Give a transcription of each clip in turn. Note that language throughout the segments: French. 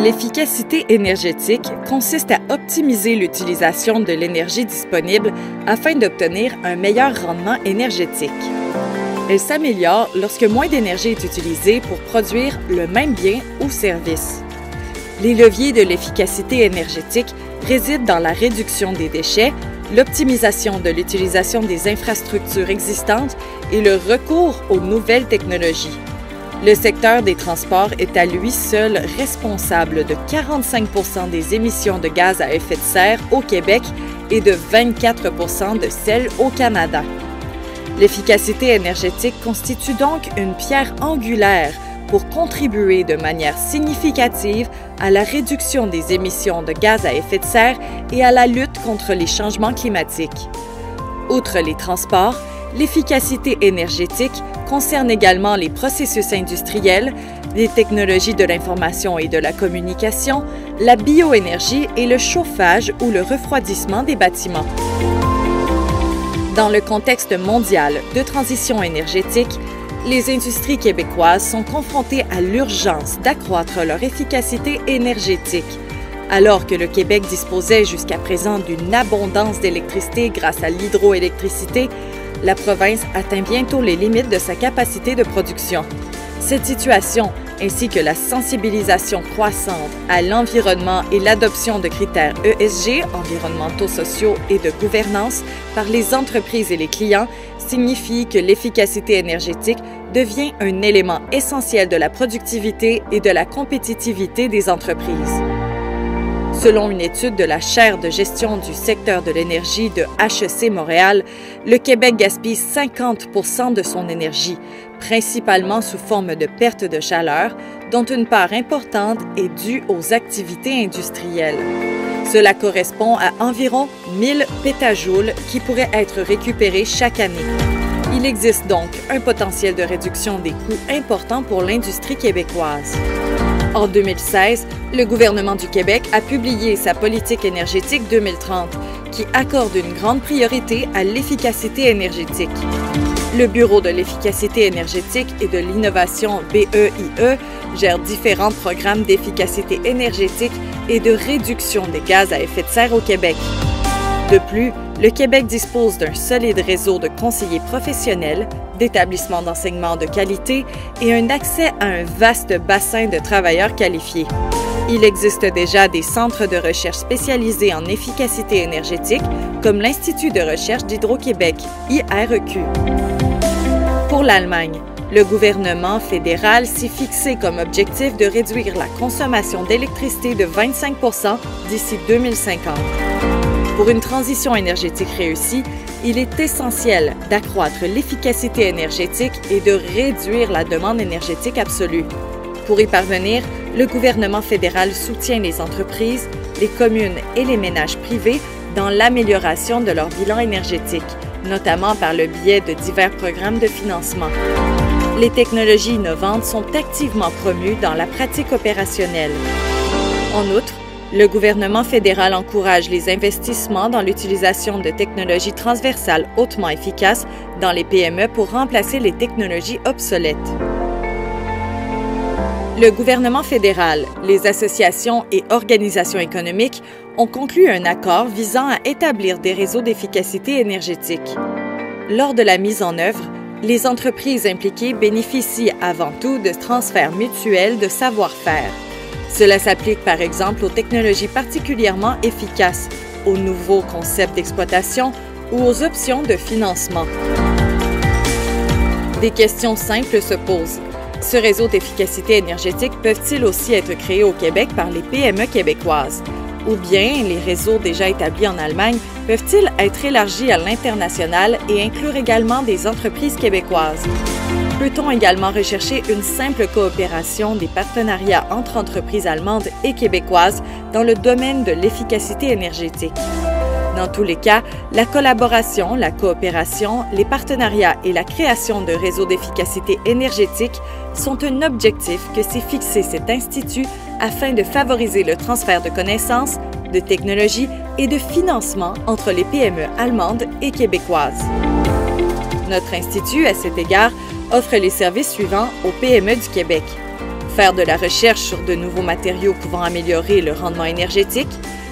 L'efficacité énergétique consiste à optimiser l'utilisation de l'énergie disponible afin d'obtenir un meilleur rendement énergétique. Elle s'améliore lorsque moins d'énergie est utilisée pour produire le même bien ou service. Les leviers de l'efficacité énergétique résident dans la réduction des déchets, l'optimisation de l'utilisation des infrastructures existantes et le recours aux nouvelles technologies. Le secteur des transports est à lui seul responsable de 45% des émissions de gaz à effet de serre au Québec et de 24% de celles au Canada. L'efficacité énergétique constitue donc une pierre angulaire pour contribuer de manière significative à la réduction des émissions de gaz à effet de serre et à la lutte contre les changements climatiques. Outre les transports, l'efficacité énergétique concerne également les processus industriels, les technologies de l'information et de la communication, la bioénergie et le chauffage ou le refroidissement des bâtiments. Dans le contexte mondial de transition énergétique, les industries québécoises sont confrontées à l'urgence d'accroître leur efficacité énergétique. Alors que le Québec disposait jusqu'à présent d'une abondance d'électricité grâce à l'hydroélectricité, la province atteint bientôt les limites de sa capacité de production. Cette situation, ainsi que la sensibilisation croissante à l'environnement et l'adoption de critères ESG, environnementaux, sociaux et de gouvernance, par les entreprises et les clients, signifie que l'efficacité énergétique devient un élément essentiel de la productivité et de la compétitivité des entreprises. Selon une étude de la chaire de gestion du secteur de l'énergie de HEC Montréal, le Québec gaspille 50% de son énergie, principalement sous forme de perte de chaleur, dont une part importante est due aux activités industrielles. Cela correspond à environ 1000 pétajoules qui pourraient être récupérés chaque année. Il existe donc un potentiel de réduction des coûts important pour l'industrie québécoise. En 2016, le gouvernement du Québec a publié sa politique énergétique 2030, qui accorde une grande priorité à l'efficacité énergétique. Le Bureau de l'efficacité énergétique et de l'innovation BEIE gère différents programmes d'efficacité énergétique et de réduction des gaz à effet de serre au Québec. De plus, le Québec dispose d'un solide réseau de conseillers professionnels, d'établissements d'enseignement de qualité et un accès à un vaste bassin de travailleurs qualifiés. Il existe déjà des centres de recherche spécialisés en efficacité énergétique, comme l'Institut de recherche d'Hydro-Québec, IREQ. Pour l'Allemagne, le gouvernement fédéral s'est fixé comme objectif de réduire la consommation d'électricité de 25% d'ici 2050. Pour une transition énergétique réussie, il est essentiel d'accroître l'efficacité énergétique et de réduire la demande énergétique absolue. Pour y parvenir, le gouvernement fédéral soutient les entreprises, les communes et les ménages privés dans l'amélioration de leur bilan énergétique, notamment par le biais de divers programmes de financement. Les technologies innovantes sont activement promues dans la pratique opérationnelle. En outre, le gouvernement fédéral encourage les investissements dans l'utilisation de technologies transversales hautement efficaces dans les PME pour remplacer les technologies obsolètes. Le gouvernement fédéral, les associations et organisations économiques ont conclu un accord visant à établir des réseaux d'efficacité énergétique. Lors de la mise en œuvre, les entreprises impliquées bénéficient avant tout de transferts mutuels de savoir-faire. Cela s'applique par exemple aux technologies particulièrement efficaces, aux nouveaux concepts d'exploitation ou aux options de financement. Des questions simples se posent. Ce réseau d'efficacité énergétique peuvent-ils aussi être créés au Québec par les PME québécoises? Ou bien les réseaux déjà établis en Allemagne peuvent-ils être élargis à l'international et inclure également des entreprises québécoises? Peut-on également rechercher une simple coopération des partenariats entre entreprises allemandes et québécoises dans le domaine de l'efficacité énergétique? Dans tous les cas, la collaboration, la coopération, les partenariats et la création de réseaux d'efficacité énergétique sont un objectif que s'est fixé cet institut afin de favoriser le transfert de connaissances, de technologies et de financement entre les PME allemandes et québécoises. Notre institut, à cet égard, offre les services suivants aux PME du Québec. faire de la recherche sur de nouveaux matériaux pouvant améliorer le rendement énergétique?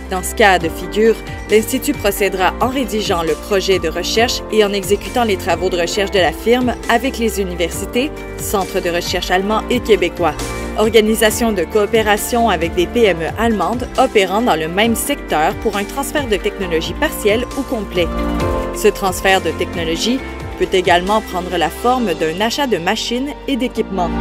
Dans ce cas de figure, l'Institut procédera en rédigeant le projet de recherche et en exécutant les travaux de recherche de la firme avec les universités, centres de recherche allemands et québécois, organisation de coopération avec des PME allemandes opérant dans le même secteur pour un transfert de technologie partiel ou complet. Ce transfert de technologie peut également prendre la forme d'un achat de machines et d'équipements.